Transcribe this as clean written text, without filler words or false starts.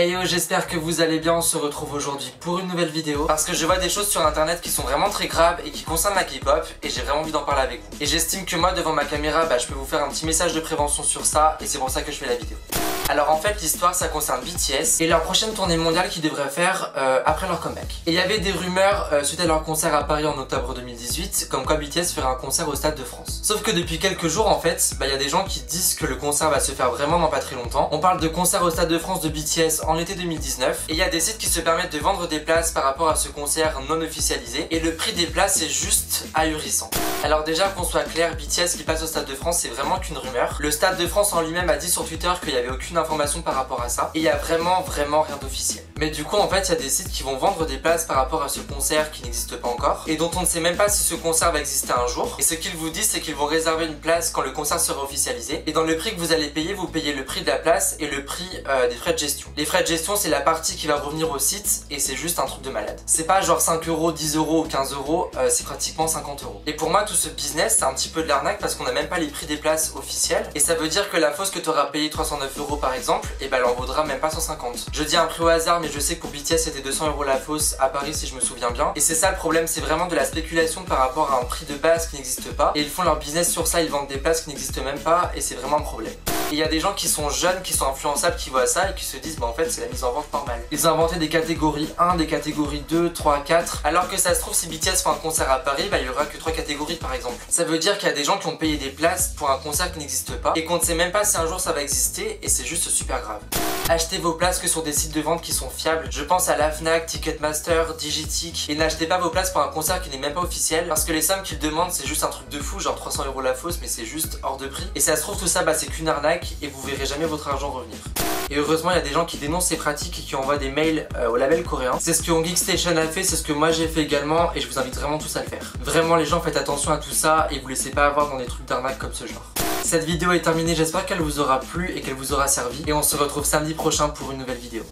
Hey yo, j'espère que vous allez bien, on se retrouve aujourd'hui pour une nouvelle vidéo parce que je vois des choses sur internet qui sont vraiment très graves et qui concernent la K-pop et j'ai vraiment envie d'en parler avec vous. Et j'estime que moi devant ma caméra, je peux vous faire un petit message de prévention sur ça et c'est pour ça que je fais la vidéo. Alors en fait l'histoire ça concerne BTS et leur prochaine tournée mondiale qu'ils devraient faire après leur comeback. Et il y avait des rumeurs suite à leur concert à Paris en octobre 2018 comme quoi BTS ferait un concert au Stade de France. Sauf que depuis quelques jours en fait, il y a des gens qui disent que le concert va se faire vraiment dans pas très longtemps. On parle de concert au Stade de France de BTS en été 2019 et il y a des sites qui se permettent de vendre des places par rapport à ce concert non officialisé et le prix des places est juste ahurissant. Alors déjà qu'on soit clair, BTS qui passe au Stade de France c'est vraiment qu'une rumeur. Le Stade de France en lui-même a dit sur Twitter qu'il n'y avait aucune information par rapport à ça et il y a vraiment rien d'officiel. Mais du coup en fait il y a des sites qui vont vendre des places par rapport à ce concert qui n'existe pas encore et dont on ne sait même pas si ce concert va exister un jour. Et ce qu'ils vous disent c'est qu'ils vont réserver une place quand le concert sera officialisé et dans le prix que vous allez payer, vous payez le prix de la place et le prix des frais de gestion. Les frais de gestion c'est la partie qui va revenir au site et c'est juste un truc de malade. C'est pas genre 5 euros, 10 euros ou 15 euros, c'est pratiquement 50 euros. Et pour moi tout ce business c'est un petit peu de l'arnaque parce qu'on a même pas les prix des places officielles et ça veut dire que la fausse que tu auras payé 309 euros par exemple, et elle en vaudra même pas 150. Je dis un prix au hasard mais je sais que pour BTS c'était 200 euros la fausse à Paris si je me souviens bien. Et c'est ça le problème, c'est vraiment de la spéculation par rapport à un prix de base qui n'existe pas. Et ils font leur business sur ça, ils vendent des places qui n'existent même pas et c'est vraiment un problème. Et il y a des gens qui sont jeunes, qui sont influençables, qui voient ça et qui se disent en fait c'est la mise en vente normale. Ils ont inventé des catégories 1, des catégories 2, 3, 4. Alors que ça se trouve si BTS fait un concert à Paris, il y aura que 3 catégories par exemple. Ça veut dire qu'il y a des gens qui ont payé des places pour un concert qui n'existe pas et qu'on ne sait même pas si un jour ça va exister et c'est juste super grave. Achetez vos places que sur des sites de vente qui sont fiables. Je pense à la Fnac, Ticketmaster, Digitic. Et n'achetez pas vos places pour un concert qui n'est même pas officiel parce que les sommes qu'ils demandent c'est juste un truc de fou, genre 300 euros la fausse mais c'est juste hors de prix. Et ça se trouve tout ça c'est qu'une arnaque et vous verrez jamais votre argent revenir. Et heureusement il y a des gens qui dénoncent ces pratiques et qui envoient des mails au label coréen. C'est ce que Geek Station a fait, c'est ce que moi j'ai fait également et je vous invite vraiment tous à le faire. Vraiment les gens faites attention à tout ça et vous laissez pas avoir dans des trucs d'arnaque comme ce genre. Cette vidéo est terminée, j'espère qu'elle vous aura plu et qu'elle vous aura servi et on se retrouve samedi prochain pour une nouvelle vidéo.